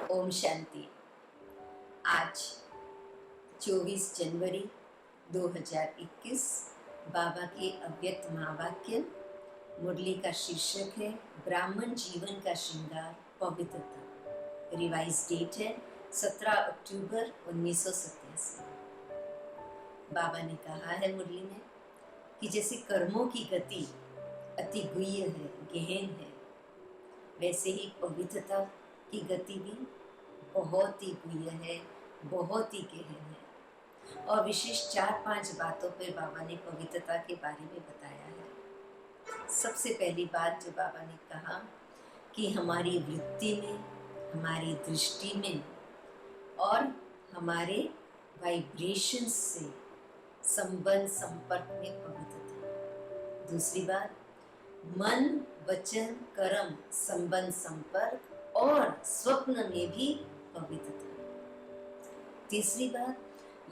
ओम शांति। आज 24 जनवरी 2021 बाबा के अव्यक्त महावाक्य। मुरली का शीर्षक है ब्राह्मण जीवन का श्रृंगार पवित्रता। रिवाइज डेट है 17 अक्टूबर 1987। बाबा ने कहा है मुरली में कि जैसे कर्मों की गति अति गुह्य है, गहन है, वैसे ही पवित्रता की गति भी बहुत ही गुह्य है, बहुत ही गहन है। और विशेष 4-5 बातों पर बाबा ने पवित्रता के बारे में बताया है। सबसे पहली बात जो बाबा ने कहा कि हमारी वृत्ति में, हमारी दृष्टि में और हमारे वाइब्रेशंस से संबंध संपर्क में पवित्रता। दूसरी बात, मन वचन कर्म संबंध संपर्क और स्वप्न में भी पवित्रता। तीसरी बात,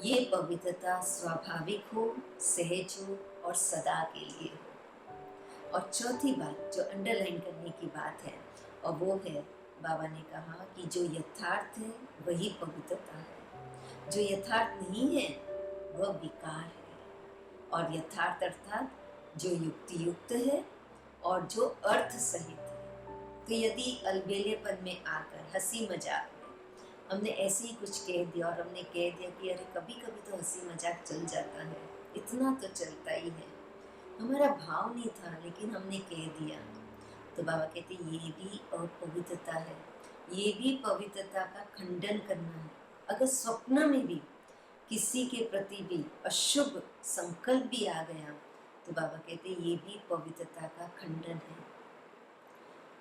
ये पवित्रता स्वाभाविक हो, सहज हो और सदा के लिए हो। और चौथी बात जो अंडरलाइन करने की बात है, और वो है बाबा ने कहा कि जो यथार्थ है वही पवित्रता है, जो यथार्थ नहीं है वह विकार है। और यथार्थ अर्थात जो युक्ति युक्त है और जो अर्थ सहित है। तो यदि अलबेलेपन में आकर हंसी मजाक में हमने ऐसे ही कुछ कह दिया और हमने कह दिया कि अरे कभी कभी तो हंसी मजाक चल जाता है, इतना तो चलता ही है, हमारा भाव नहीं था लेकिन हमने कह दिया, तो बाबा कहते ये भी अपवित्रता है, ये भी पवित्रता का खंडन करना है। अगर स्वप्न में भी किसी के प्रति भी अशुभ संकल्प भी आ गया तो बाबा कहते ये भी पवित्रता का खंडन है।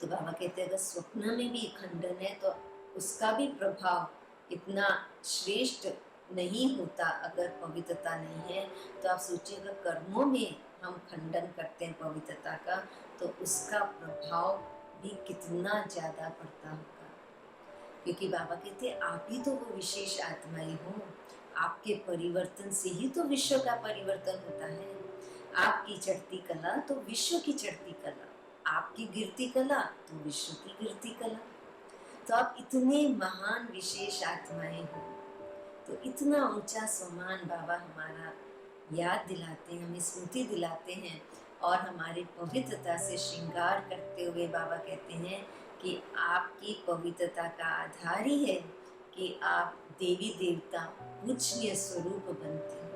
तो बाबा कहते अगर स्वप्न में भी खंडन है तो उसका भी प्रभाव इतना श्रेष्ठ नहीं होता अगर पवित्रता नहीं है। तो आप सोचिए अगर कर्मों में हम खंडन करते हैं पवित्रता का तो उसका प्रभाव भी कितना ज़्यादा पड़ता होगा। क्योंकि बाबा कहते आप ही तो वो विशेष आत्माएं हो, आपके परिवर्तन से ही तो विश्व का परिवर्तन होता है। आपकी चढ़ती कला तो विश्व की चढ़ती कला, आपकी गिरती कला तो विश्व की गिरती कला। तो आप इतने महान विशेष आत्माएं हो, तो इतना ऊंचा सम्मान बाबा हमारा याद दिलाते हैं, हमें स्मृति दिलाते हैं और हमारे पवित्रता से श्रृंगार करते हुए बाबा कहते हैं कि आपकी पवित्रता का आधार ही है कि आप देवी देवता पूजनीय स्वरूप बनते हैं।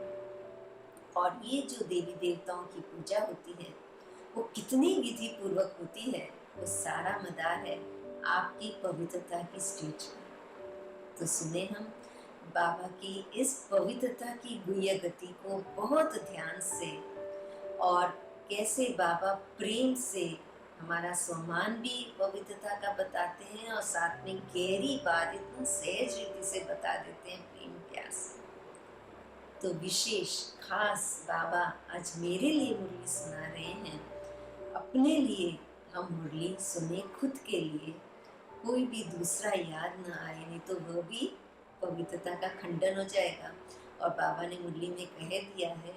और ये जो देवी देवताओं की पूजा होती है वो कितनी विधि पूर्वक होती है, वो सारा मदार है आपकी पवित्रता की स्टेज पर। तो सुने हम बाबा की इस पवित्रता की गुह्य गति को बहुत ध्यान से, और कैसे बाबा प्रेम से हमारा सम्मान भी पवित्रता का बताते हैं और साथ में गहरी बात इतनी सहज रीति से बता देते हैं प्रेम प्यार से। तो विशेष खास बाबा आज मेरे लिए मुरली सुना रहे हैं, अपने लिए हम मुरली सुने, खुद के लिए कोई भी दूसरा याद ना आए, नहीं तो वह भी पवित्रता का खंडन हो जाएगा। और बाबा ने मुरली में कह दिया है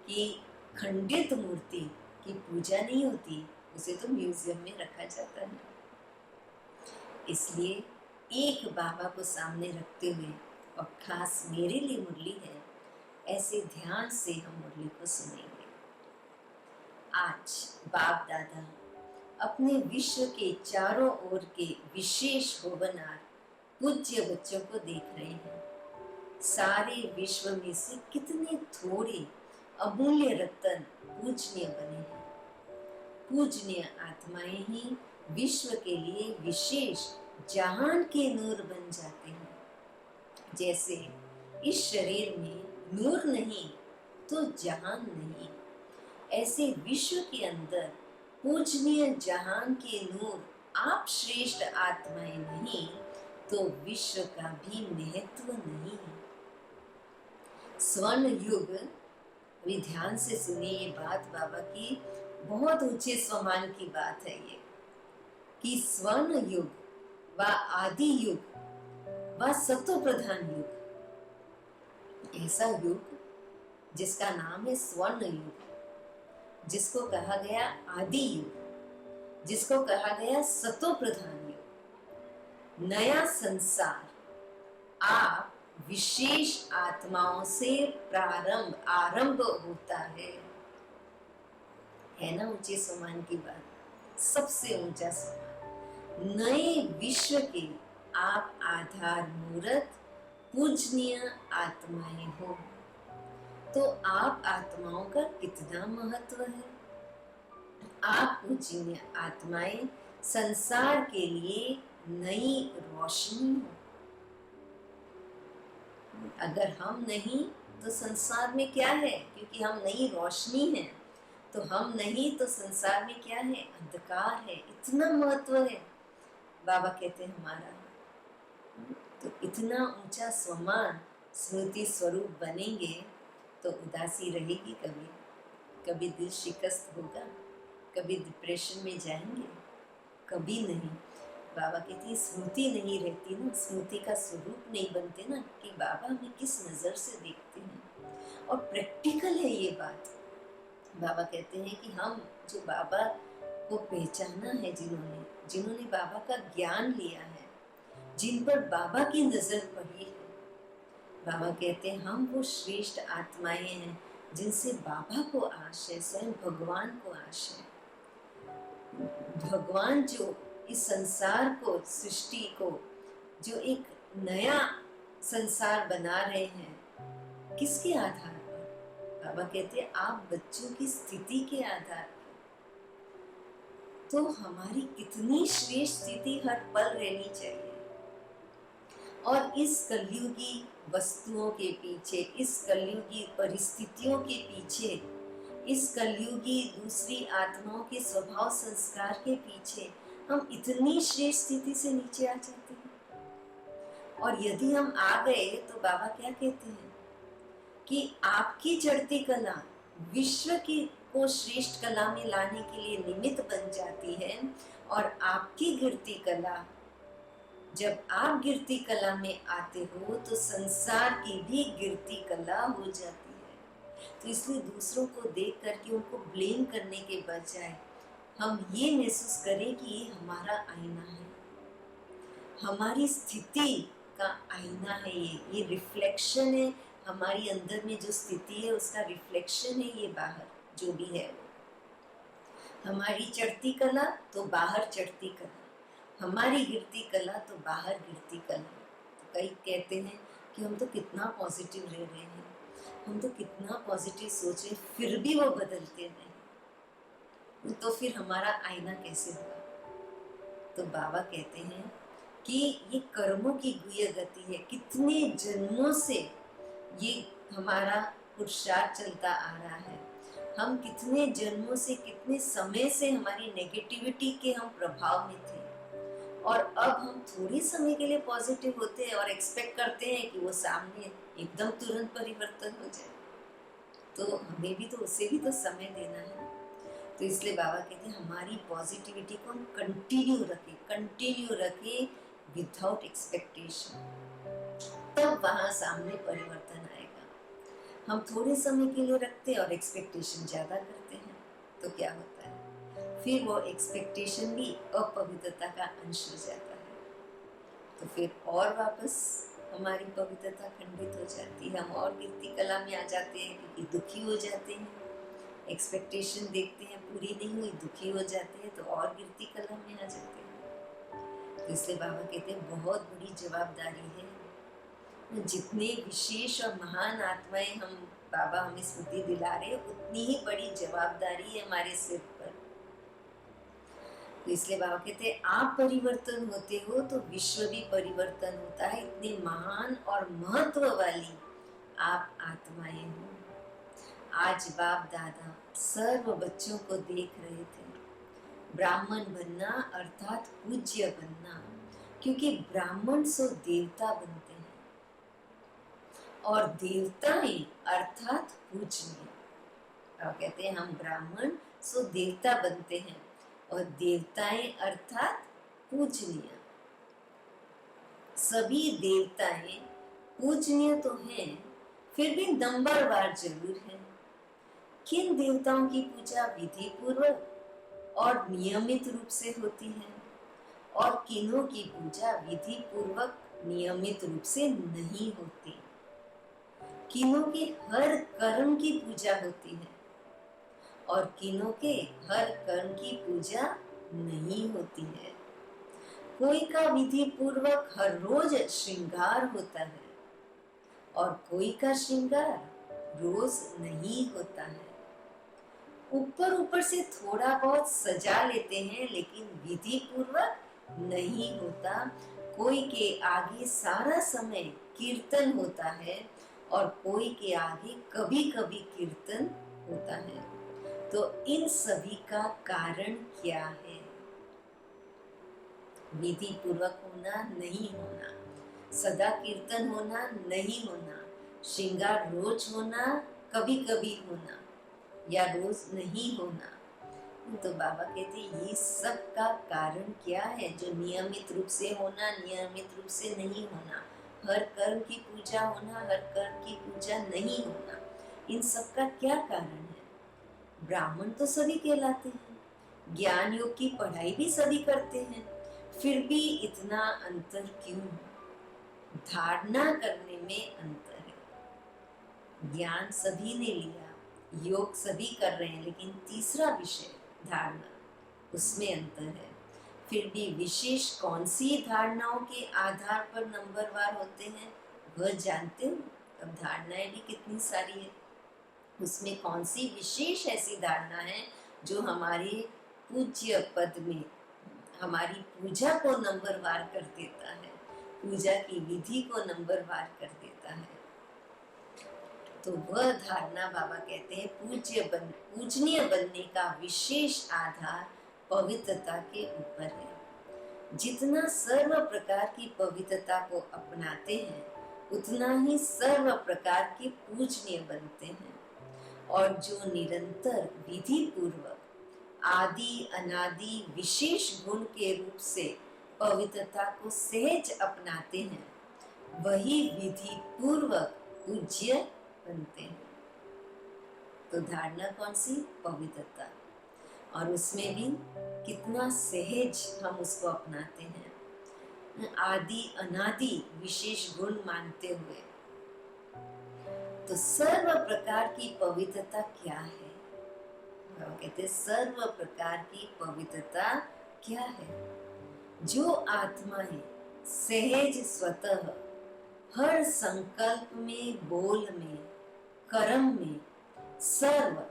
कि खंडित मूर्ति की पूजा नहीं होती, उसे तो म्यूजियम में रखा जाता है। इसलिए एक बाबा को सामने रखते हुए, और खास मेरे लिए मुरली है, ऐसे ध्यान से हम मुरली को सुनेंगे। आज बाप दादा अपने विश्व के चारों ओर के विशेष होवनार पूज्य बच्चों को देख रहे हैं। सारे विश्व में से कितने थोड़े अमूल्य रत्न पूजनीय बने हैं। पूजनीय आत्माएं ही विश्व के लिए विशेष जहान के नूर बन जाते हैं। जैसे इस शरीर में नूर नहीं तो जहान नहीं, ऐसे विश्व के अंदर पूजनीय जहान के नूर आप श्रेष्ठ आत्माएं नहीं तो विश्व का भी महत्व नहीं है। स्वर्ण युग, भी ध्यान से सुनिए ये बात बाबा की, बहुत ऊंचे सम्मान की बात है ये, कि स्वर्ण युग व आदि युग व सत्व प्रधान युग, ऐसा युग जिसका नाम है स्वर्ण युग, जिसको कहा गया आदि युग, जिसको कहा गया सतो प्रधान युग, नया संसार आप विशेष आत्माओं से आरंभ होता है ना ऊंचे सम्मान की बात, सबसे ऊंचा सम्मान। नए विश्व के आप आधार मूर्त पूजनीय आत्माएं हो। तो आप आत्माओं का कितना महत्व है। आप पूजनीय आत्माएं संसार के लिए नई रोशनी हो। अगर हम नहीं तो संसार में क्या है, क्योंकि हम नई रोशनी हैं, तो हम नहीं तो संसार में क्या है, अंधकार है। इतना महत्व है। बाबा कहते हैं हमारा, तो इतना ऊंचा सम्मान स्मृति स्वरूप बनेंगे तो उदासी रहेगी कभी, कभी दिल शिकस्त होगा, कभी डिप्रेशन में जाएंगे, कभी नहीं। बाबा कहते हैं स्मृति नहीं रहती ना, स्मृति का स्वरूप नहीं बनते ना, कि बाबा हमें किस नजर से देखते हैं। और प्रैक्टिकल है ये बात। बाबा कहते हैं कि हम जो बाबा को पहचाना है, जिन्होंने बाबा का ज्ञान लिया है, जिन पर बाबा की नजर पड़ी है, बाबा कहते हैं हम वो श्रेष्ठ आत्माएं हैं जिनसे बाबा को आश है, स्वयं भगवान को आश है। भगवान जो इस संसार को, सृष्टि को, जो एक नया संसार बना रहे हैं, किसके आधार पर? बाबा कहते हैं आप बच्चों की स्थिति के आधार पर। तो हमारी कितनी श्रेष्ठ स्थिति हर पल रहनी चाहिए। और इस कलयुगी वस्तुओं के पीछे, इस कलयुगी परिस्थितियों के पीछे, इस कलयुगी दूसरी आत्माओं के स्वभाव संस्कार के पीछे हम इतनी श्रेष्ठ स्थिति से नीचे आ जाते हैं। और यदि हम आ गए तो बाबा क्या कहते हैं कि आपकी चढ़ती कला विश्व की को श्रेष्ठ कला में लाने के लिए निमित्त बन जाती है, और आपकी गिरती कला, जब आप गिरती कला में आते हो तो संसार की भी गिरती कला हो जाती है। तो इसलिए दूसरों को देख करके उनको ब्लेम करने के बजाय हम ये महसूस करें कि ये हमारा आईना है, हमारी स्थिति का आईना है, ये रिफ्लेक्शन है। हमारी अंदर में जो स्थिति है उसका रिफ्लेक्शन है ये बाहर जो भी है वो। हमारी चढ़ती कला तो बाहर चढ़ती कला, हमारी गिरती कला तो बाहर गिरती कला। तो कई कहते हैं कि हम तो कितना पॉजिटिव रह रहे हैं, हम तो कितना पॉजिटिव सोच रहे, फिर भी वो बदलते नहीं, तो फिर हमारा आईना कैसे होगा। तो बाबा कहते हैं कि ये कर्मों की गुह्य गति है। कितने जन्मों से ये हमारा पुरुषार्थ चलता आ रहा है। हम कितने जन्मों से, कितने समय से हमारी नेगेटिविटी के हम प्रभाव में थे, और अब हम थोड़े समय के लिए पॉजिटिव होते हैं और एक्सपेक्ट करते हैं कि वो सामने एकदम तुरंत परिवर्तन हो जाए। तो हमें भी तो उसे भी तो समय देना है। तो इसलिए बाबा कहते हैं हमारी पॉजिटिविटी को हम कंटिन्यू रखें विदाउट एक्सपेक्टेशन, तब वहां सामने परिवर्तन आएगा। हम थोड़े समय के लिए रखते हैं और एक्सपेक्टेशन ज्यादा करते हैं, तो क्या होता है, फिर वो एक्सपेक्टेशन भी अपवित्रता का अंश हो जाता है। तो फिर और वापस हमारी पवित्रता खंडित हो जाती है, हम और गिरती कला में आ जाते हैं, क्योंकि दुखी हो जाते हैं। एक्सपेक्टेशन देखते हैं पूरी नहीं हुई, दुखी हो जाते हैं, तो और गिरती कला में आ जाते हैं। तो इसलिए बाबा कहते हैं बहुत बड़ी जवाबदारी है। जितने विशेष और महान आत्माएं हम बाबा हमें स्मृति दिला रहे, उतनी ही बड़ी जवाबदारी है हमारे सिर पर। तो इसलिए बाबा कहते हैं आप परिवर्तन होते हो तो विश्व भी परिवर्तन होता है। इतनी महान और महत्व वाली आप आत्माएं हो। आज बाप दादा सर्व बच्चों को देख रहे थे, ब्राह्मण बनना अर्थात पूज्य बनना, क्योंकि ब्राह्मण सो देवता बनते हैं और देवताएं अर्थात पूजनीय। और कहते हैं हम ब्राह्मण सो देवता बनते हैं और देवताएं अर्थात पूजनीय। सभी देवताएं पूजनीय तो हैं, फिर भी नंबरवार जरूर है। किन देवताओं की पूजा विधि पूर्वक और नियमित रूप से होती है, और किन्हों की पूजा विधि पूर्वक नियमित रूप से नहीं होती। किन्हों के हर कर्म की पूजा होती है और किन्हों के हर कर्म की पूजा नहीं होती है। कोई का विधि पूर्वक हर रोज श्रृंगार होता है और कोई का श्रृंगार रोज नहीं होता है। ऊपर ऊपर से थोड़ा बहुत सजा लेते हैं लेकिन विधि पूर्वक नहीं होता। कोई के आगे सारा समय कीर्तन होता है और कोई के आगे कभी कभी कीर्तन होता है। तो इन सभी का कारण क्या है? विधि पूर्वक होना, नहीं होना, सदा कीर्तन होना, नहीं होना, श्रृंगार रोज होना, कभी कभी होना या रोज नहीं होना। तो बाबा कहते ये सब का कारण क्या है? जो नियमित रूप से होना, नियमित रूप से नहीं होना, हर कर्म की पूजा होना, हर कर्म की पूजा नहीं होना, इन सब का क्या कारण है? ब्राह्मण तो सभी कहलाते हैं, ज्ञान योग की पढ़ाई भी सभी करते हैं, फिर भी इतना अंतर क्यों? धारणा करने में अंतर है। ज्ञान सभी ने लिया, योग सभी कर रहे हैं, लेकिन तीसरा विषय धारणा, उसमें अंतर है। फिर भी विशेष कौन सी धारणाओं के आधार पर नंबरवार होते हैं वह जानते हो? अब धारणाएं भी कितनी सारी है, उसमें कौन सी विशेष ऐसी धारणा है जो हमारे पूज्य पद में हमारी पूजा को नंबरवार कर देता है, पूजा की विधि को नंबरवार कर देता है। तो वह धारणा बाबा कहते हैं पूजनीय बनने का विशेष आधार पवित्रता के ऊपर है। जितना सर्व प्रकार की पवित्रता को अपनाते हैं उतना ही सर्व प्रकार के पूजनीय बनते हैं। और जो निरंतर विधि पूर्वक आदि अनादि विशेष गुण के रूप से पवित्रता को सहज अपनाते हैं वही विधि पूर्वक पूज्य बनते हैं। तो धारणा कौन सी? पवित्रता। और उसमें भी कितना सहज हम उसको अपनाते हैं, आदि अनादि विशेष गुण मानते हुए। तो सर्व प्रकार की पवित्रता क्या है? कहते सर्व प्रकार की पवित्रता क्या है? जो आत्माएं सहज स्वतः हर संकल्प में, बोल में, कर्म में, सर्व,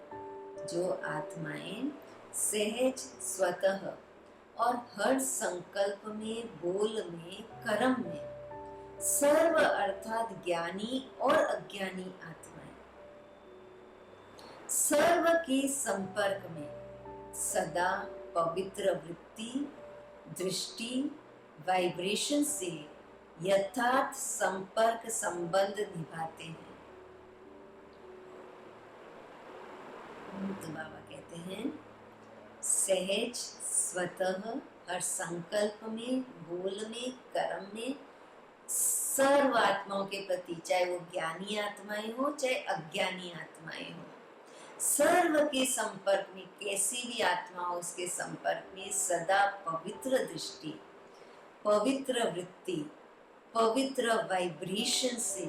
जो आत्माएं सहज स्वतः और हर संकल्प में, बोल में, कर्म में, सर्व अर्थात ज्ञानी और अज्ञानी आत्माएं सर्व के संपर्क में सदा पवित्र वृत्ति, दृष्टि, वाइब्रेशन से यथार्थ संपर्क संबंध निभाते हैं। तो बाबा कहते हैं सहज स्वतः हर संकल्प में, बोल में, कर्म में, सर्व आत्माओं के प्रति, चाहे वो ज्ञानी आत्माएं हो चाहे अज्ञानी आत्माएं हो, सर्व के संपर्क में, कैसी भी आत्मा हो उसके संपर्क में सदा पवित्र दृष्टि, पवित्र वृत्ति, पवित्र वाइब्रेशन से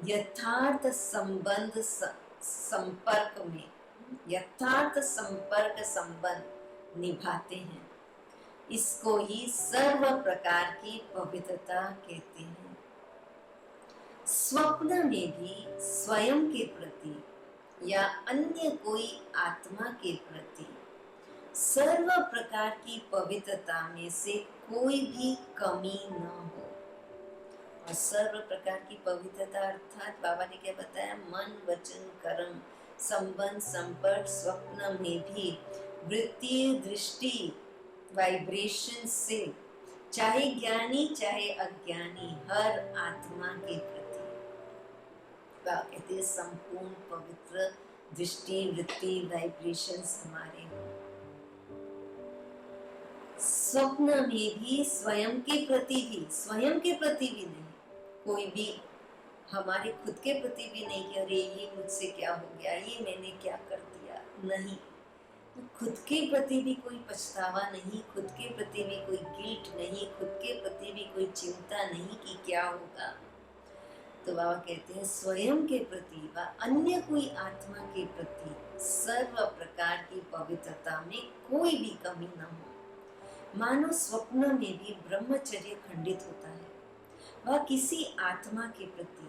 यथार्थ संबंध संपर्क में, यथार्थ संपर्क संबंध निभाते हैं। इसको ही सर्व प्रकार की पवित्रता कहते हैं। स्वप्न में भी स्वयं के प्रति या अन्य कोई आत्मा के प्रति सर्व प्रकार की पवित्रता में से कोई भी कमी न हो। और सर्व प्रकार की पवित्रता अर्थात बाबा ने क्या बताया? मन, वचन, कर्म, संबंध, संपर्क, स्वप्न में भी वृत्ति, दृष्टि, वाइब्रेशन से चाहे ज्ञानी चाहे अज्ञानी हर आत्मा के प्रति बाबा कहते हैं संपूर्ण पवित्र दृष्टि, वृत्ति, वाइब्रेशन हमारे हो। स्वप्न में भी स्वयं के प्रति भी, स्वयं के प्रति भी नहीं, कोई भी हमारे खुद के प्रति भी नहीं कि अरे ये मुझसे क्या हो गया, ये मैंने क्या कर दिया, नहीं। खुद के प्रति भी कोई पछतावा नहीं, खुद के प्रति भी कोई गिल्ट नहीं, खुद के प्रति भी कोई चिंता नहीं कि क्या होगा। तो बाबा कहते हैं स्वयं के प्रति व अन्य कोई आत्मा के प्रति सर्व प्रकार की पवित्रता में कोई भी कमी न हो। मानो स्वप्न में भी ब्रह्मचर्य खंडित होता है। वह किसी आत्मा के प्रति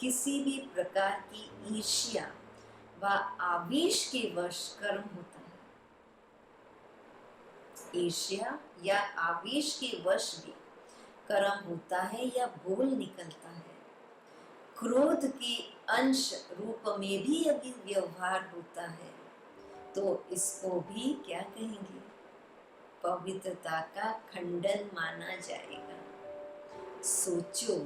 किसी भी प्रकार की ईर्ष्या व आवेश के वश कर्म होता है। ईर्ष्या या आवेश के वश भी कर्म होता है या बोल निकलता है। क्रोध के अंश रूप में भी यदि व्यवहार होता है तो इसको भी क्या कहेंगे, पवित्रता का खंडन माना जाएगा। सोचो,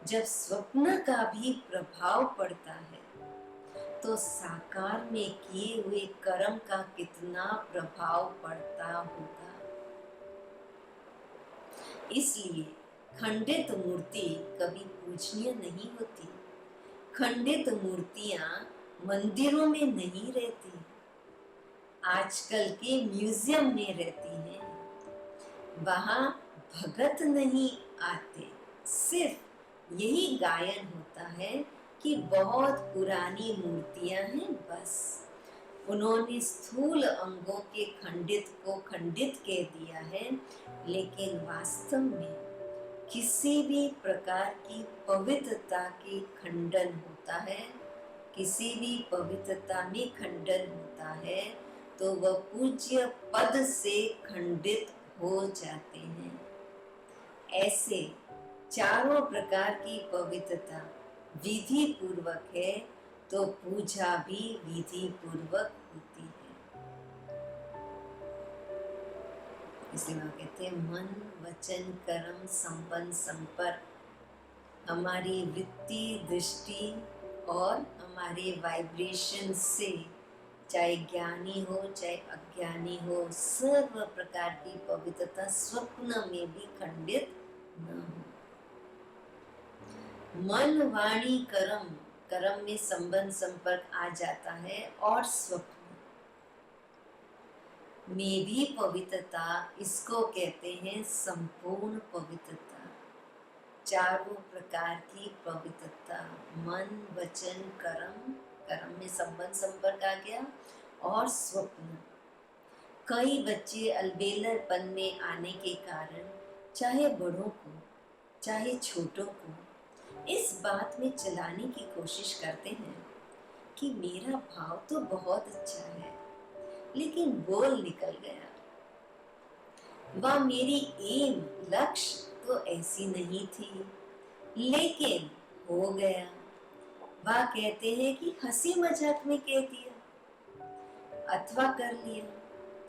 जब स्वप्न का भी प्रभाव पड़ता है तो साकार में किए हुए कर्म का कितना प्रभाव पड़ता होगा। इसलिए खंडित मूर्ति कभी पूजनीय नहीं होती। खंडित मूर्तियां मंदिरों में नहीं रहती, आजकल के म्यूजियम में रहती हैं। वहां भगत नहीं आते, सिर्फ यही गायन होता है कि बहुत पुरानी मूर्तियां हैं, बस उन्होंने स्थूल अंगों के खंडित को खंडित कह दिया है, लेकिन वास्तव में किसी भी प्रकार की पवित्रता के खंडन होता है, किसी भी पवित्रता में खंडन होता है तो वह पूज्य पद से खंडित हो जाते हैं। ऐसे चारों प्रकार की पवित्रता विधि पूर्वक है तो पूजा भी विधि पूर्वक होती है। इसलिए वह कहते हैं मन वचन कर्म संबंध संपर्क हमारी वृत्ति दृष्टि और हमारे वाइब्रेशन से, चाहे ज्ञानी हो चाहे अज्ञानी हो, सर्व प्रकार की पवित्रता स्वप्न में भी खंडित न हो। मन वाणी कर्म, कर्म में संबंध संपर्क आ जाता है और स्वप्न में भी पवित्रता, इसको कहते हैं संपूर्ण पवित्रता। चारों प्रकार की पवित्रता, मन वचन कर्म, कर्म में संबंध संपर्क आ गया और स्वप्न। कई बच्चे अलबेलरपन में आने के कारण चाहे बड़ों को चाहे छोटों को इस बात में चलाने की कोशिश करते हैं कि मेरा भाव तो बहुत अच्छा है लेकिन बोल निकल गया, वह मेरी एम लक्ष्य तो ऐसी नहीं थी लेकिन हो गया। वह कहते हैं कि हंसी मजाक में कह दिया अथवा कर लिया,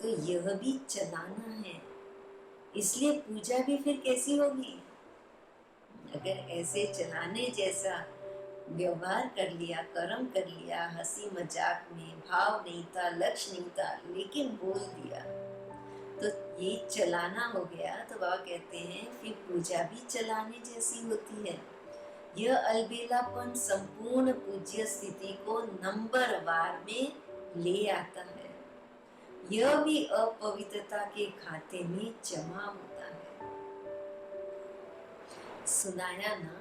तो यह भी चलाना है। इसलिए पूजा भी फिर कैसी होगी? अगर ऐसे चलाने जैसा व्यवहार कर लिया, कर्म कर लिया, हंसी मजाक में भाव नहीं था, लक्ष्य नहीं था, लेकिन बोल दिया, तो ये चलाना हो गया। तो बाबा कहते हैं फिर पूजा भी चलाने जैसी होती है। यह अलबेलापन संपूर्ण पूज्य स्थिति को नंबर वार में ले आता है। यह भी अपवित्रता के खाते में जमा होता है। सुनाया ना,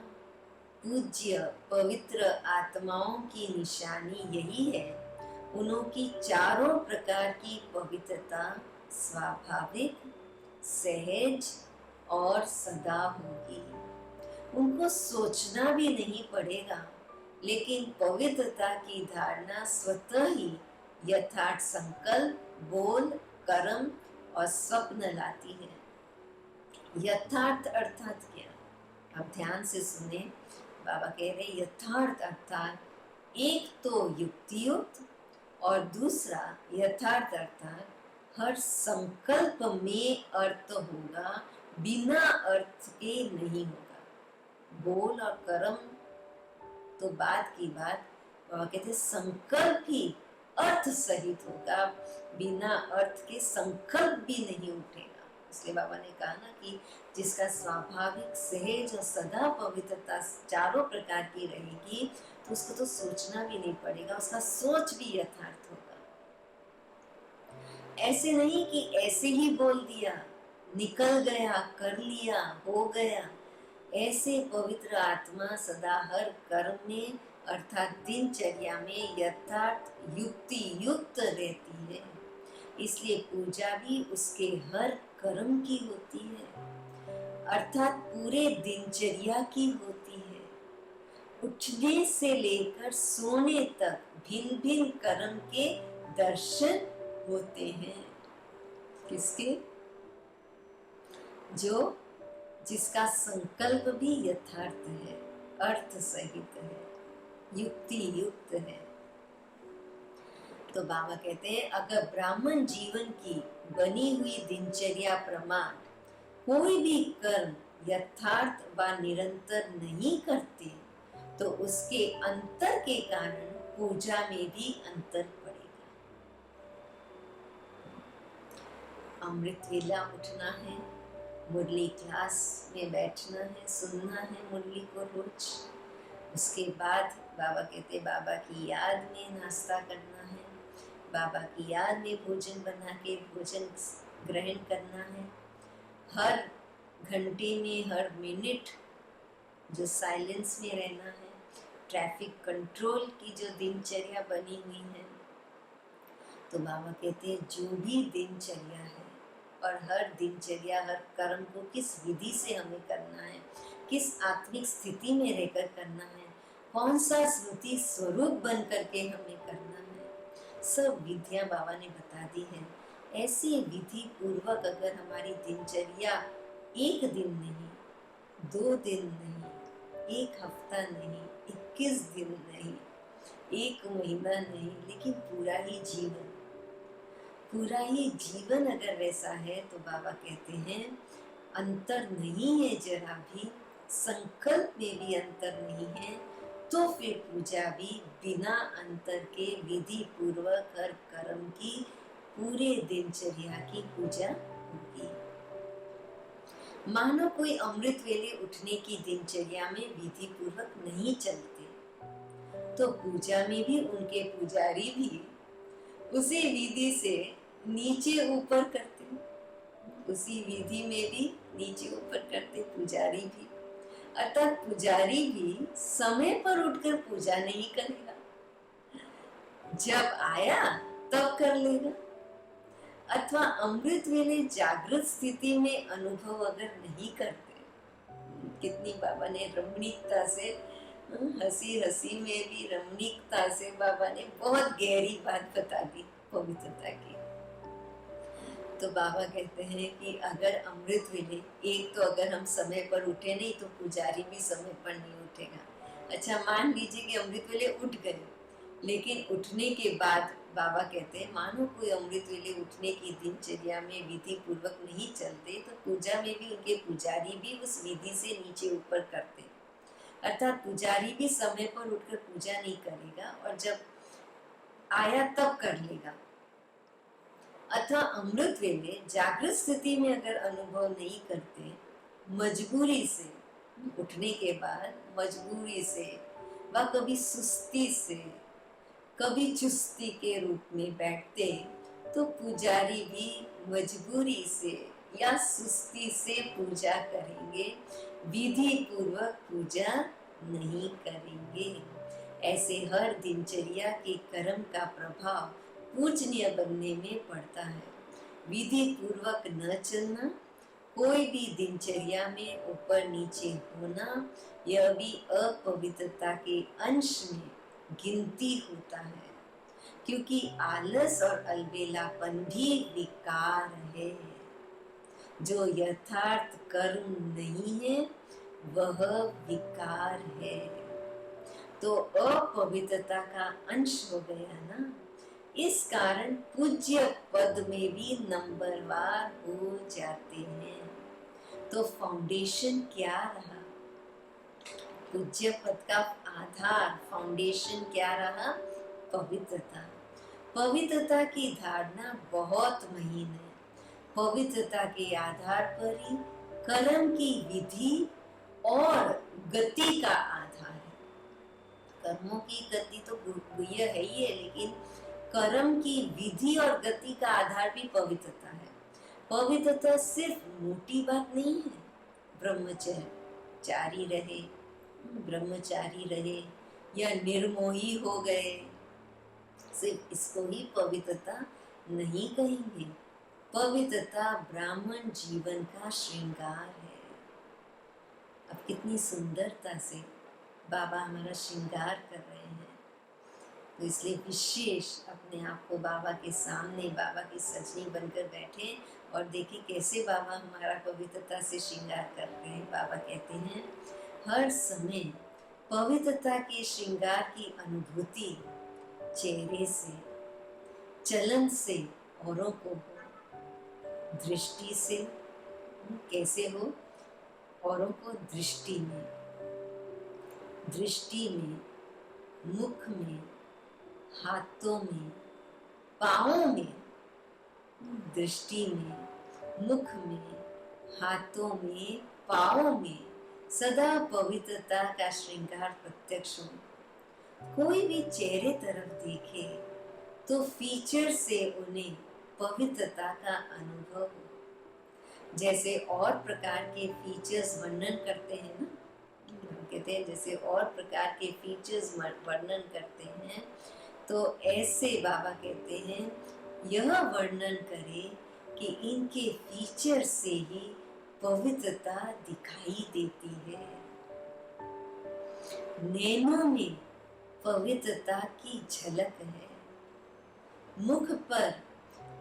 पूज्य पवित्र आत्माओं की निशानी यही है, उनकी चारों प्रकार की पवित्रता स्वाभाविक, सहज और सदा होगी। उनको सोचना भी नहीं पड़ेगा, लेकिन पवित्रता की धारणा स्वतः ही यथार्थ संकल्प, बोल, कर्म और स्वप्न लाती है। यथार्थ अर्थात क्या? आप ध्यान से सुने, बाबा कह रहे यथार्थ अर्थात एक तो युक्तियुक्त और दूसरा यथार्थ अर्थात हर संकल्प में अर्थ होगा, बिना अर्थ के नहीं होगा। बोल और कर्म तो बात की बात, बाबा कहते संकल्प ही अर्थ सहित होगा, बिना अर्थ के संकल्प भी नहीं उठेगा। इसलिए बाबा ने कहा ना कि जिसका स्वाभाविक, सहज और सदा पवित्रता चारों प्रकार की रहेगी तो उसको तो सोचना भी नहीं पड़ेगा, उसका सोच भी यथार्थ होगा। ऐसे नहीं कि ऐसे ही बोल दिया, निकल गया, कर लिया, हो गया। ऐसे पवित्र आत्मा सदा हर कर्म में अर्थात दिनचर्या में यथार्थ युक्ति युक्त रहती है। इसलिए पूजा भी उसके हर कर्म की होती है, अर्थात पूरे दिनचर्या की होती है। उठने से लेकर सोने तक भिन्न भिन्न कर्म के दर्शन होते हैं। किसके? जो जिसका संकल्प भी यथार्थ है, अर्थ सहित है, युक्ति युक्त है। तो बाबा कहते हैं अगर ब्राह्मण जीवन की बनी हुई दिनचर्या प्रमाण कोई भी कर्म यथार्थ व निरंतर नहीं करते तो उसके अंतर के कारण पूजा में भी अंतर पड़ेगा। अमृत वेला उठना है, मुरली क्लास में बैठना है, सुनना है मुरली को रोज। उसके बाद बाबा कहते बाबा की याद में नाश्ता करना है, बाबा की याद में भोजन बना के भोजन ग्रहण करना है। हर घंटे में हर मिनट जो साइलेंस में रहना है। ट्रैफिक कंट्रोल की जो दिनचर्या बनी हुई है। तो बाबा कहते हैं जो भी दिनचर्या है और हर दिनचर्या हर कर्म को किस विधि से हमें करना है, किस आत्मिक स्थिति में रहकर करना है, कौन सा स्मृति स्वरूप बन करके हमें करना है, सब विधियां बाबा ने बता दी है। ऐसी विधि पूर्वक अगर हमारी दिनचर्या एक दिन नहीं, 2 दिन नहीं, 1 हफ्ता नहीं, 21 दिन नहीं, 1 महीना नहीं, लेकिन पूरा ही जीवन अगर वैसा है तो बाबा कहते हैं अंतर नहीं है जरा भी, संकल्प में भी अंतर नहीं है, तो फिर पूजा भी बिना अंतर के विधि पूर्वक हर कर्म की पूरे दिनचर्या की पूजा होगी। मानो कोई अमृत वेले उठने की दिनचर्या में विधि पूर्वक नहीं चलते तो पूजा में भी उनके पुजारी भी उसी विधि से नीचे ऊपर करते, उसी विधि में भी नीचे ऊपर करते पुजारी भी। अर्थात पुजारी भी समय पर उठकर पूजा नहीं करेगा, जब आया तब कर लेगा। अथवा अमृत वेले जागृत स्थिति में अनुभव अगर नहीं करते, कितनी बाबा ने रमणीकता से, हंसी हंसी में भी रमणीकता से बाबा ने बहुत गहरी बात बता दी पवित्रता की। तो बाबा कहते हैं कि अगर अमृत वेले, एक तो अगर हम समय पर उठे नहीं तो पुजारी भी समय पर नहीं उठेगा। अच्छा मान लीजिए कि अमृत वेले उठ गए, लेकिन उठने के बाद बाबा कहते हैं मानो कोई अमृत वेले उठने की दिनचर्या में विधि पूर्वक नहीं चलते तो पूजा में भी उनके पुजारी भी उस विधि से नीचे ऊपर करते, अर्थात पुजारी भी समय पर उठकर पूजा नहीं करेगा और जब आया तब कर लेगा। अथवा अमृत वेले जागृत स्थिति में अगर अनुभव नहीं करते, मजबूरी से उठने के बाद मजबूरी से व कभी सुस्ती से कभी चुस्ती के रूप में बैठते तो पुजारी भी मजबूरी से या सुस्ती से पूजा करेंगे, विधि पूर्वक पूजा नहीं करेंगे। ऐसे हर दिनचर्या के कर्म का प्रभाव पूजनीय बनने में पड़ता है। विधि पूर्वक न चलना, कोई भी दिनचर्या में ऊपर नीचे होना, यह भी अपवित्रता के अंश में गिनती होता है, क्योंकि आलस और अलबेलापन भी विकार है। जो यथार्थ कर्म नहीं है वह विकार है। तो अपवित्रता का अंश हो गया ना, इस कारण पूज्य पद में भी नंबरवार हो जाते हैं। तो फाउंडेशन क्या रहा? पूज्य पद का आधार, फाउंडेशन क्या रहा? पवित्रता। पवित्रता की धारणा बहुत महीन है। पवित्रता के आधार पर ही कर्म की विधि और गति का आधार है। कर्मों की गति तो गुह्य है ही है, लेकिन कर्म की विधि और गति का आधार भी पवित्रता है। पवित्रता सिर्फ मोटी बात नहीं है, ब्रह्मचारी रहे या निर्मोही हो गए, सिर्फ इसको ही पवित्रता नहीं कहेंगे। पवित्रता ब्राह्मण जीवन का श्रृंगार है। अब कितनी सुंदरता से बाबा हमारा श्रृंगार कर रहे हैं, तो इसलिए विशेष अपने आप को बाबा के सामने, बाबा की सजनी बनकर बैठे और देखिए कैसे बाबा हमारा पवित्रता से श्रृंगार करते हैं। बाबा कहते हैं हर समय पवित्रता के श्रृंगार की अनुभूति चेहरे से, चलन से औरों को हो, दृष्टि से। कैसे हो? औरों को दृष्टि में, मुख में, हाथों में, पाँवों में। दृष्टि में, मुख में, हाथों में, पाँवों में सदा पवित्रता का श्रृंगार प्रत्यक्ष हो। कोई भी चेहरे तरफ देखे तो फीचर से उन्हें पवित्रता का अनुभव हो। जैसे और प्रकार के फीचर्स वर्णन करते हैं ना, कहते हैं जैसे और प्रकार के फीचर्स वर्णन करते हैं, तो ऐसे बाबा कहते हैं यह वर्णन करे कि इनके फीचर से ही पवित्रता दिखाई देती है। नैनों में पवित्रता की झलक है, मुख पर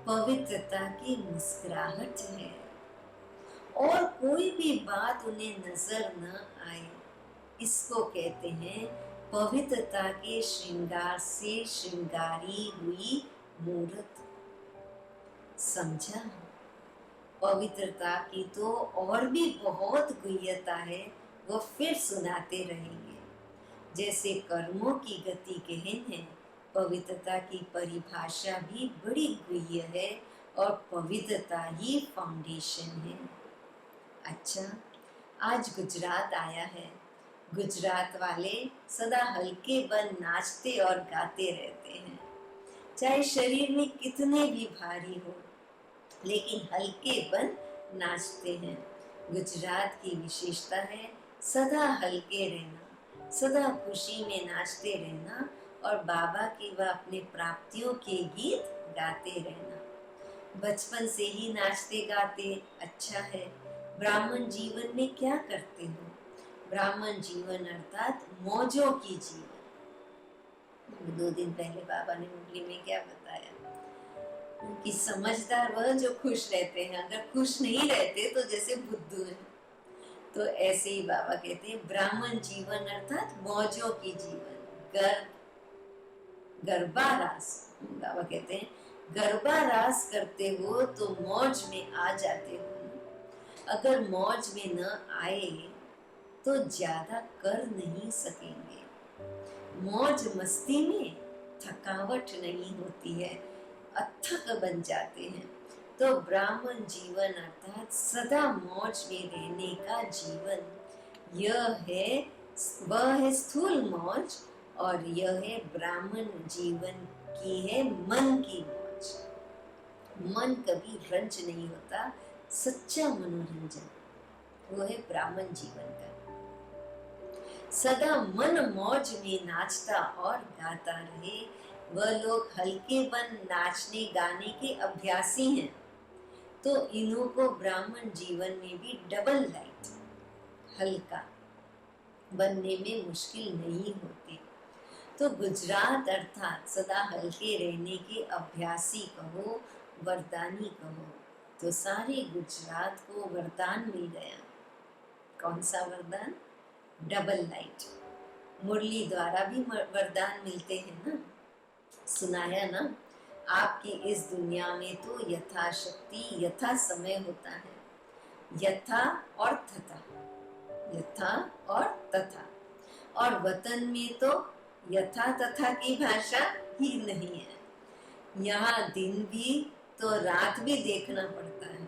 पवित्रता की मुस्कुराहट है, और कोई भी बात उन्हें नजर न आए, इसको कहते हैं पवित्रता के श्रृंगार से श्रृंगारी हुई मूर्त। समझा? पवित्रता की तो और भी बहुत गुह्यता है, वो फिर सुनाते रहेंगे। जैसे कर्मों की गति गहन है, पवित्रता की परिभाषा भी बड़ी गुह्य है, और पवित्रता ही फाउंडेशन है। अच्छा, आज गुजरात आया है। गुजरात वाले सदा हल्के बन नाचते और गाते रहते हैं, चाहे शरीर में कितने भी भारी हो, लेकिन हल्के बन नाचते हैं। गुजरात की विशेषता है सदा हल्के रहना, सदा खुशी में नाचते रहना, और बाबा के व अपने प्राप्तियों के गीत गाते रहना। बचपन से ही नाचते गाते अच्छा है। ब्राह्मण जीवन में क्या करते हो? ब्राह्मण जीवन अर्थात मौजों की जीवन। 2 दिन पहले बाबा ने मुरली में क्या बताया कि समझदार वह जो खुश रहते हैं, अगर खुश नहीं रहते तो जैसे बुद्धू है। तो ऐसे ही बाबा कहते हैं ब्राह्मण जीवन अर्थात मौजों की जीवन। गरबा रास, बाबा कहते हैं गरबा रास करते हो तो मौज में आ जाते हो। अगर मौज में न आए तो ज्यादा कर नहीं सकेंगे। मौज मस्ती में थकावट नहीं होती है, अथक बन जाते हैं। तो ब्राह्मण जीवन अर्थात सदा मौज में रहने का जीवन, वह है स्थूल मौज, और यह है ब्राह्मण जीवन की है मन की मौज। मन कभी रंज नहीं होता, सच्चा मनोरंजन, वो है ब्राह्मण जीवन का। सदा मन मौज में नाचता और गाता रहे। वह लोग हल्के बन नाचने गाने के अभ्यासी हैं, तो इन्हों को ब्राह्मण जीवन में भी डबल लाइट, हल्का बनने में मुश्किल नहीं होती। तो गुजरात अर्थात सदा हल्के रहने के अभ्यासी कहो, वरदानी कहो, तो सारे गुजरात को वरदान मिल गया। कौन सा वरदान? Double light. मुरली द्वारा भी वरदान मिलते हैं ना, सुनाया ना, आपकी इस दुनिया में तो यथाशक्ति यथा समय होता है, यथा और तथा, यथा और तथा। और वतन में तो यथा तथा की भाषा ही नहीं है। यहाँ दिन भी तो रात भी देखना पड़ता है,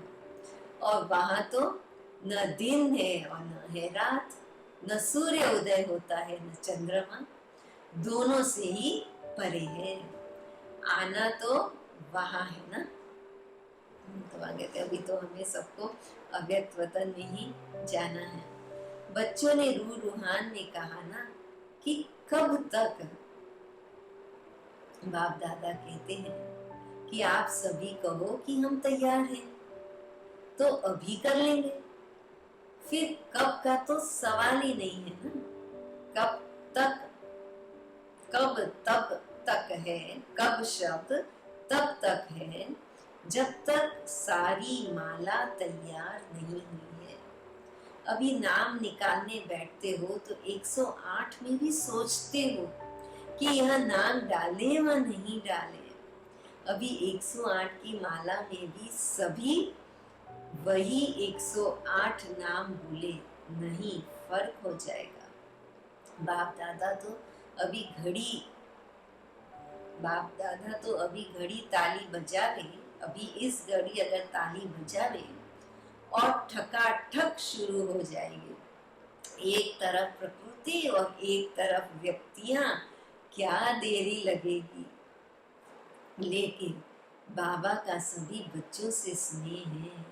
और वहाँ तो न दिन है और न है रात, न सूर्य उदय होता है न चंद्रमा, दोनों से ही परे है। आना तो वहां है ना। तो आगे थे अभी तो हमें सबको अव्यक्त वतन में ही जाना है। बच्चों ने रूहान ने कहा ना कि कब तक। बाप दादा कहते हैं कि आप सभी कहो कि हम तैयार हैं तो अभी कर लेंगे, फिर कब का तो सवाल ही नहीं है ना। कब तक, कब तब तक है, कब शब्द तब तक है जब तक सारी माला तैयार नहीं हुई है। अभी नाम निकालने बैठते हो तो 108 में भी सोचते हो कि यह नाम डाले व नहीं डाले। अभी 108 की माला में भी सभी वही 108 नाम बोले, नहीं फर्क हो जाएगा। बाप दादा तो अभी घड़ी ताली बजावे, अभी इस घड़ी अगर ताली बजावे और ठकाठक शुरू हो जाएगी। एक तरफ प्रकृति और एक तरफ व्यक्तियां, क्या देरी लगेगी। लेकिन बाबा का सभी बच्चों से स्नेह है।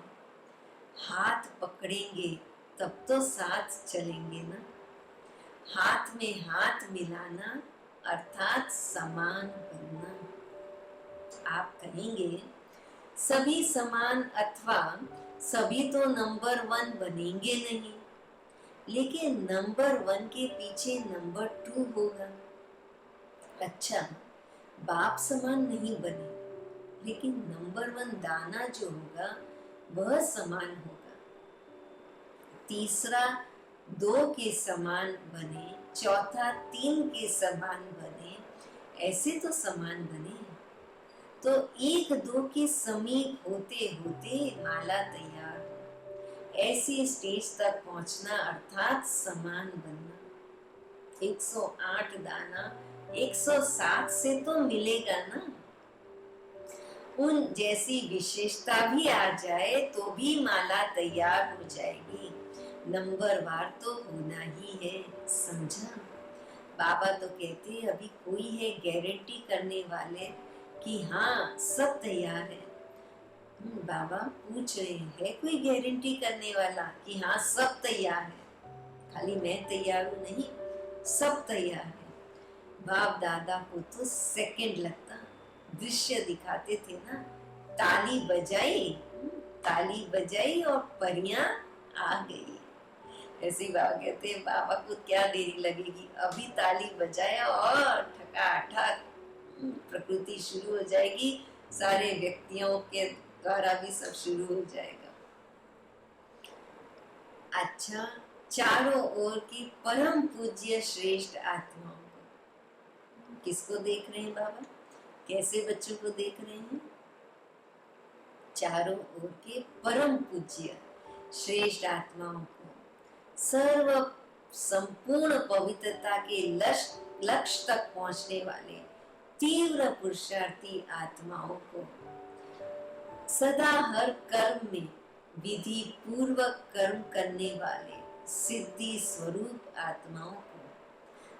हाथ पकड़ेंगे तब तो साथ चलेंगे ना। हाथ में हाथ मिलाना अर्थात समान बनना। आप कहेंगे सभी समान अथवा सभी तो नंबर 1 बनेंगे नहीं, लेकिन नंबर 1 के पीछे नंबर 2 होगा। अच्छा, बाप समान नहीं बने, लेकिन नंबर 1 दाना जो होगा वह समान होगा। तीसरा 2 के समान बने, चौथा 3 के समान बने, ऐसे तो समान बने। तो 1-2 के समीप होते होते माला तैयार हो, ऐसी स्टेज तक पहुंचना अर्थात समान बनना। 108 दाना 107 से तो मिलेगा ना। उन जैसी विशेषता भी आ जाए तो भी माला तैयार हो जाएगी। नंबर वार तो होना ही है, समझा। बाबा तो कहते अभी कोई है गारंटी करने वाले कि हाँ सब तैयार है। बाबा पूछ रहे हैं कोई गारंटी करने वाला कि हाँ सब तैयार है, खाली मैं तैयार हूँ नहीं, सब तैयार है। बाप दादा को तो सेकंड लगता, दृश्य दिखाते थे ना। ताली बजाई और परियां आ गई। ऐसी बात कहते हैं बाबा को क्या देरी लगेगी, अभी ताली बजाया और ठकाठक प्रकृति शुरू हो जाएगी, सारे व्यक्तियों के द्वारा भी सब शुरू हो जाएगा। अच्छा, चारों ओर की परम पूज्य श्रेष्ठ आत्माओं को किसको देख रहे हैं बाबा, कैसे बच्चों को देख रहे हैं। चारों ओर के परम पूज्य श्रेष्ठ आत्माओं को, सर्व संपूर्ण पवित्रता के लक्ष्य तक पहुंचने वाले तीव्र पुरुषार्थी आत्माओं को, सदा हर कर्म में विधि पूर्वक कर्म करने वाले सिद्धि स्वरूप आत्माओं को,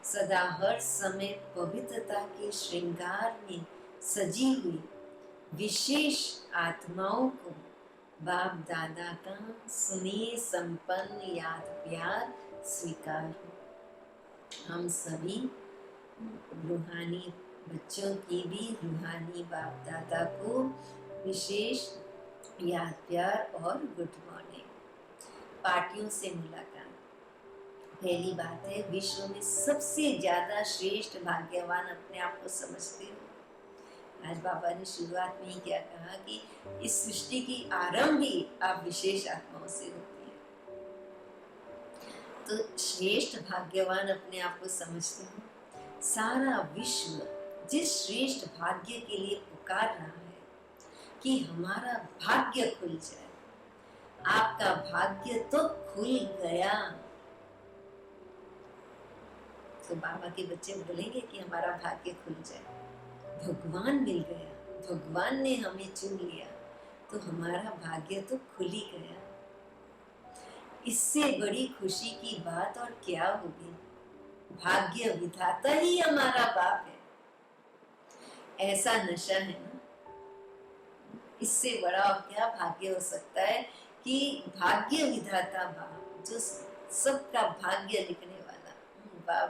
सदा हर समय पवित्रता के श्रृंगार में सजी हुई विशेष आत्माओं को बाप दादा का स्नेह संपन्न याद प्यार स्वीकार हो। हम सभी रूहानी बच्चों की भी रूहानी बाप दादा को विशेष याद प्यार और गुड मॉर्निंग। पार्टियों से मुलाकात। पहली बात है, विश्व में सबसे ज्यादा श्रेष्ठ भाग्यवान अपने आप को समझते हो। आज बाबा ने शुरुआत में ही क्या कहा कि इस सृष्टि की आरंभ ही आप विशेष आत्माओं से होती है। तो श्रेष्ठ भाग्यवान अपने आप को समझते हो। सारा विश्व जिस श्रेष्ठ भाग्य के लिए पुकार रहा है कि हमारा भाग्य खुल जाए, आपका भाग्य तो खुल गया। तो बाबा के बच्चे बोलेंगे कि हमारा भाग्य खुल जाए, भगवान मिल गया, भगवान ने हमें चुन लिया, तो हमारा भाग्य तो खुल ही गया। इससे बड़ी खुशी की बात और क्या होगी। भाग्य विधाता ही हमारा बाप है। ऐसा नशा है ना, इससे बड़ा और क्या भाग्य हो सकता है कि भाग्य विधाता बाप जो सबका भाग्य लिखने वाला,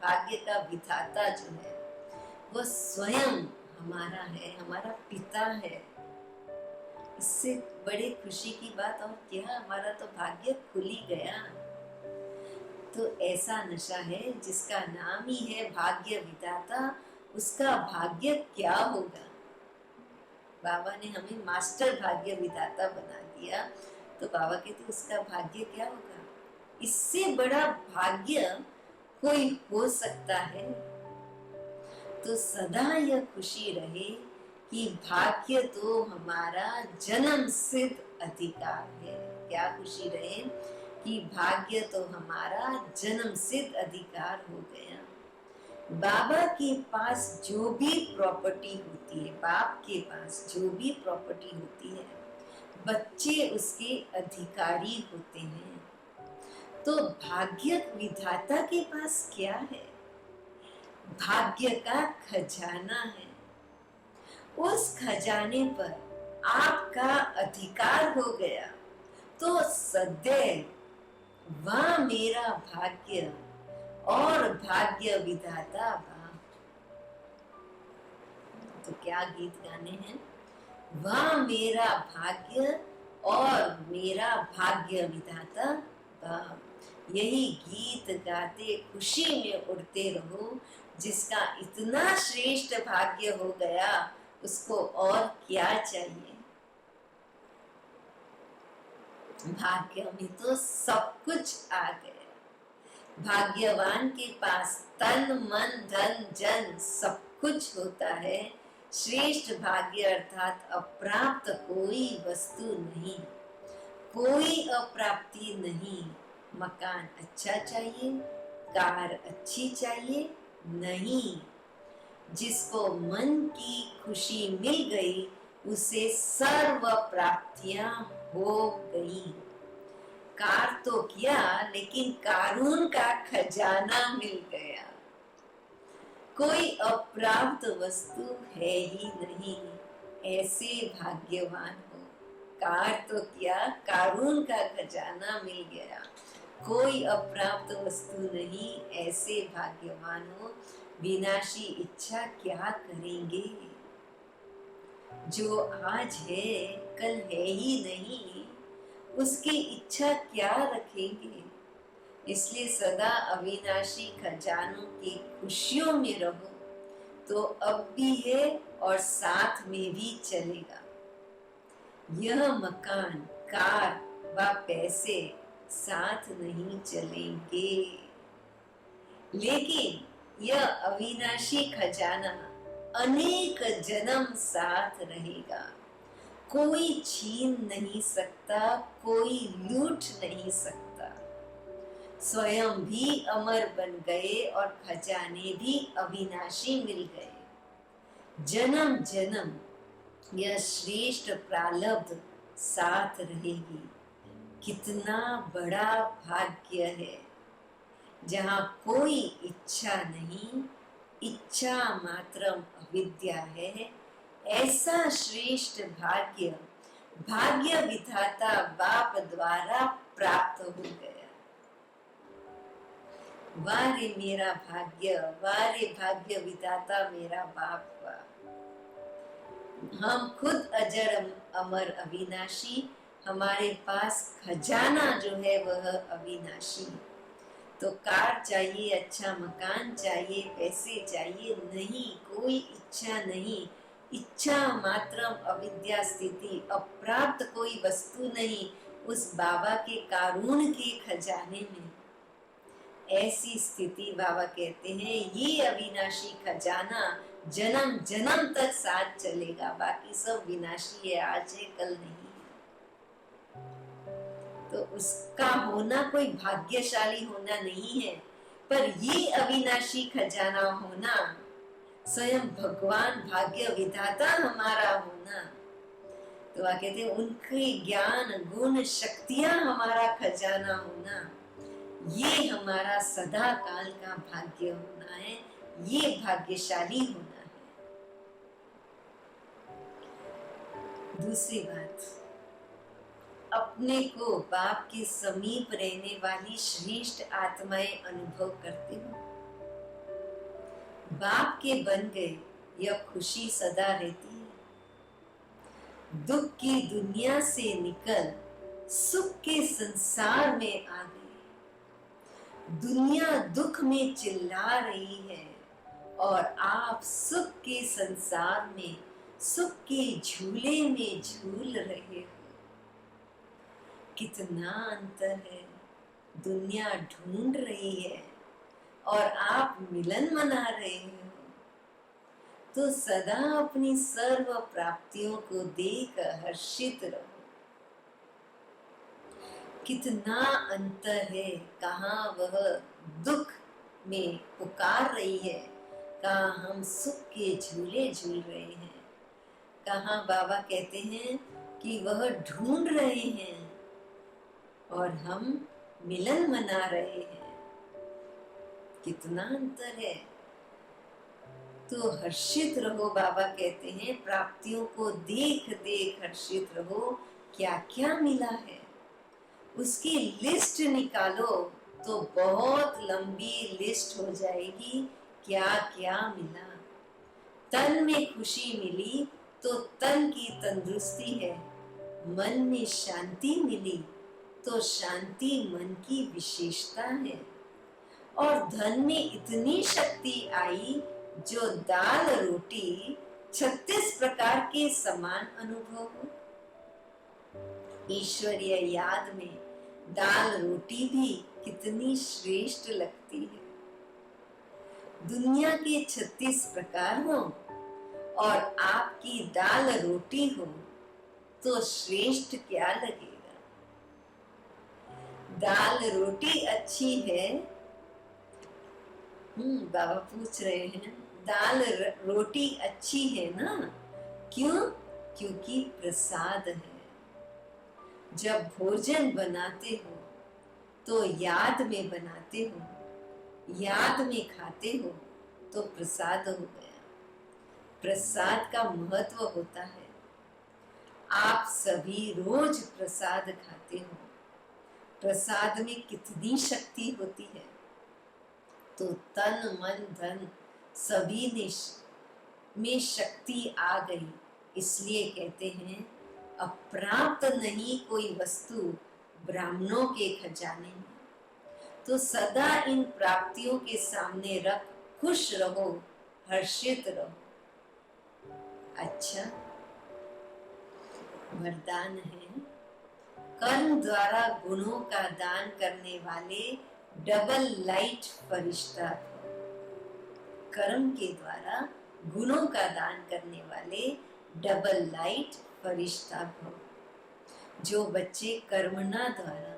भाग्य का विधाता जो है वो स्वयं हमारा है, हमारा पिता है। इससे बड़ी खुशी की बात और क्या, हमारा तो भाग्य खुल ही गया। तो ऐसा नशा है जिसका नाम ही है भाग्य विधाता, उसका भाग्य क्या होगा। बाबा ने हमें मास्टर भाग्य विधाता बना दिया, तो बाबा कहते उसका भाग्य क्या होगा। इससे बड़ा भाग्य कोई हो सकता है। तो सदा यह खुशी रहे कि भाग्य तो हमारा जन्म सिद्ध अधिकार है। क्या खुशी रहे कि भाग्य तो हमारा जन्म सिद्ध अधिकार हो गया। बाबा के पास जो भी प्रॉपर्टी होती है, बाप के पास जो भी प्रॉपर्टी होती है, बच्चे उसके अधिकारी होते हैं। तो भाग्य विधाता के पास क्या है? भाग्य का खजाना है। उस खजाने पर आपका अधिकार हो गया तो सदैव वह मेरा भाग्य और भाग्य विधाता बाप। तो क्या गीत गाने हैं, वह मेरा भाग्य और मेरा भाग्य विधाता बाप। यही गीत गाते खुशी में उड़ते रहो। जिसका इतना श्रेष्ठ भाग्य हो गया उसको और क्या चाहिए। भाग्य में तो सब कुछ आ गया। भाग्यवान के पास तन मन धन जन सब कुछ होता है। श्रेष्ठ भाग्य अर्थात अप्राप्त कोई वस्तु नहीं, कोई अप्राप्ति नहीं। मकान अच्छा चाहिए, कार अच्छी चाहिए नहीं। जिसको मन की खुशी मिल गई उसे सर्व प्राप्तियां हो गई। कार तो किया लेकिन कारून का खजाना मिल गया। कोई अप्राप्त वस्तु है ही नहीं, ऐसे भाग्यवान हो। कार तो किया, कारून का खजाना मिल गया। कोई अप्राप्त वस्तु नहीं, ऐसे भाग्यवान हो। विनाशी इच्छा क्या करेंगे। जो आज है कल है ही नहीं, उसकी इच्छा क्या रखेंगे। इसलिए सदा अविनाशी खजानों की खुशियों में रहो तो अब भी है और साथ में भी चलेगा। यह मकान, कार व पैसे साथ नहीं चलेंगे, लेकिन यह अविनाशी खजाना अनेक जन्म साथ रहेगा। कोई छीन नहीं सकता, कोई लूट नहीं सकता। स्वयं भी अमर बन गए और खजाने भी अविनाशी मिल गए। जन्म जन्म यह श्रेष्ठ प्रारब्ध साथ रहेगी। कितना बड़ा भाग्य है जहाँ कोई इच्छा नहीं, इच्छा मात्रम अविद्या है। ऐसा श्रेष्ठ भाग्य भाग्य विधाता बाप द्वारा प्राप्त हो गया। वारे मेरा भाग्य, वारे भाग्य विधाता मेरा बाप। हम खुद अजर अमर अविनाशी, हमारे पास खजाना जो है वह अविनाशी। तो कार चाहिए, अच्छा मकान चाहिए, पैसे चाहिए नहीं, कोई इच्छा नहीं। इच्छा मात्रम अविद्या स्थिति, अप्राप्त कोई वस्तु नहीं उस बाबा के कारून के खजाने में। ऐसी स्थिति बाबा कहते हैं ये अविनाशी खजाना जन्म जन्म तक साथ चलेगा। बाकी सब विनाशी है, आज है कल नहीं है। तो उसका होना कोई भाग्यशाली होना नहीं है, पर ये अविनाशी खजाना होना, स्वयं भगवान भाग्य विधाता हमारा होना। तो वह कहते हैं उनके ज्ञान गुण शक्तियां हमारा खजाना होना, ये हमारा सदा काल का भाग्य होना है, ये भाग्यशाली होना है। दूसरी बात, अपने को बाप के समीप रहने वाली श्रेष्ठ आत्माएं अनुभव करते हो। बाप के बन गए, यह खुशी सदा रहती है। दुख की दुनिया से निकल सुख के संसार में आ गए। दुनिया दुख में चिल्ला रही है और आप सुख के संसार में, सुख के झूले में झूल रहे हो। कितना अंतर है। दुनिया ढूंढ रही है और आप मिलन मना रहे हो। तो सदा अपनी सर्व प्राप्तियों को देख हर्षित रहो। कितना अंतर है। कहाँ वह दुख में पुकार रही है, कहाँ हम सुख के झूले झूल रहे हैं। कहाँ बाबा कहते हैं कि वह ढूंढ रहे हैं और हम मिलन मना रहे हैं। कितना अंतर है। तो हर्षित रहो। बाबा कहते हैं प्राप्तियों को देख देख हर्षित रहो। क्या क्या मिला है उसकी लिस्ट निकालो तो बहुत लंबी लिस्ट हो जाएगी। क्या क्या मिला। तन में खुशी मिली तो तन की तंदुरुस्ती है। मन में शांति मिली तो शांति मन की विशेषता है। और धन में इतनी शक्ति आई जो दाल रोटी 36 प्रकार के समान अनुभव हो। ईश्वरीय याद में दाल रोटी भी कितनी श्रेष्ठ लगती है। दुनिया के 36 प्रकार हो और आपकी दाल रोटी हो तो श्रेष्ठ क्या लगेगा। दाल रोटी अच्छी है। बाबा पूछ रहे हैं दाल रोटी अच्छी है ना। क्यों? क्योंकि प्रसाद है। जब भोजन बनाते हो तो याद में बनाते हो, याद में खाते हो तो प्रसाद हो गया। प्रसाद का महत्व होता है। आप सभी रोज प्रसाद खाते हो। प्रसाद में कितनी शक्ति होती है। तो तन मन धन सभी में शक्ति आ गई। इसलिए कहते हैं अप्राप्त नहीं कोई वस्तु ब्राह्मणों के खजाने में। तो सदा इन प्राप्तियों के सामने रख खुश रहो, हर्षित रहो। अच्छा, वरदान है कर्म द्वारा गुणों का दान करने वाले डबल लाइट फरिश्ता। कर्म के द्वारा गुणों का दान करने वाले डबल लाइट फरिश्ता भव। जो बच्चे कर्मणा द्वारा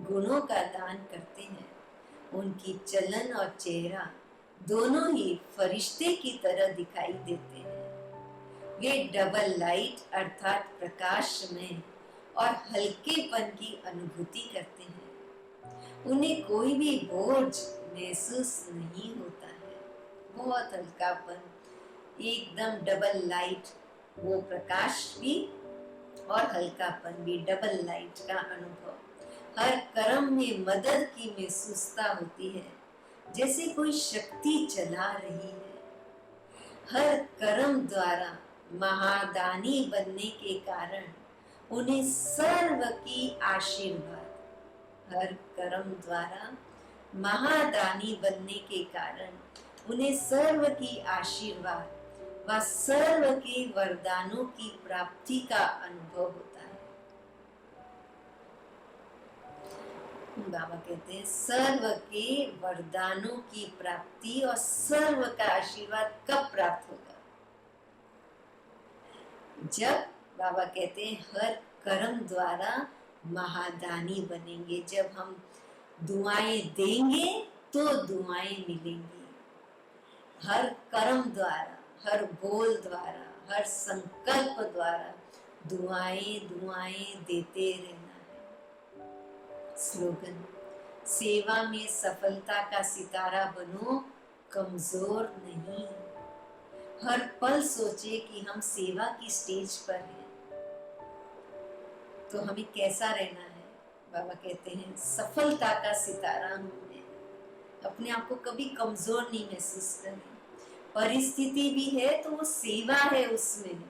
गुणों का दान करते हैं उनकी चलन और चेहरा दोनों ही फरिश्ते की तरह दिखाई देते हैं। वे डबल लाइट अर्थात प्रकाश में और हल्केपन की अनुभूति करते हैं। उन्हें कोई भी बोझ महसूस नहीं होता है। बहुत हल्कापन, एकदम डबल लाइट, वो प्रकाश भी और हल्कापन भी, डबल लाइट का अनुभव। हर कर्म में मदद की महसूसता होती है, जैसे कोई शक्ति चला रही है। हर कर्म द्वारा महादानी बनने के कारण उन्हें सर्व की आशीर्वाद। हर कर्म द्वारा महादानी बनने के कारण उन्हें सर्व की आशीर्वाद व सर्व के वरदानों की प्राप्ति का अनुभव होता है। बाबा कहते हैं सर्व के वरदानों की प्राप्ति और सर्व का आशीर्वाद कब प्राप्त होगा? जब बाबा कहते हैं हर कर्म द्वारा महादानी बनेंगे। जब हम दुआएं देंगे तो दुआएं मिलेंगी। हर कर्म द्वारा, हर बोल द्वारा, हर संकल्प द्वारा दुआएं दुआएं देते रहना है। स्लोगन, सेवा में सफलता का सितारा बनो, कमजोर नहीं। हर पल सोचे कि हम सेवा की स्टेज पर हैं। तो हमें कैसा रहना है? बाबा कहते हैं सफलता का सितारा हूँ मैं। अपने आप को कभी कमजोर नहीं महसूस करें। परिस्थिति भी है तो वो सेवा है उसमें,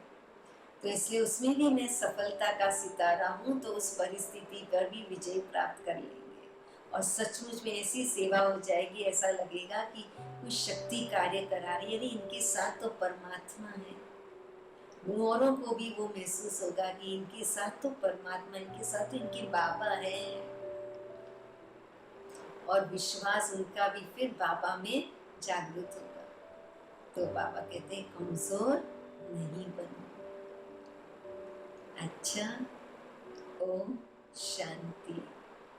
तो इसलिए उसमें भी मैं सफलता का सितारा हूँ, तो उस परिस्थिति पर भी विजय प्राप्त कर लेंगे और सचमुच में ऐसी सेवा हो जाएगी, ऐसा लगेगा कि कोई शक्ति कार्य करा रही है। इनके साथ तो परमात्मा है। औरों को भी वो महसूस होगा कि इनके साथ तो परमात्मा, इनके साथ तो इनके बाबा है, और विश्वास उनका भी फिर बाबा में जागृत होगा। तो बाबा कहते हैं कमजोर नहीं बनो। अच्छा, ओम शांति।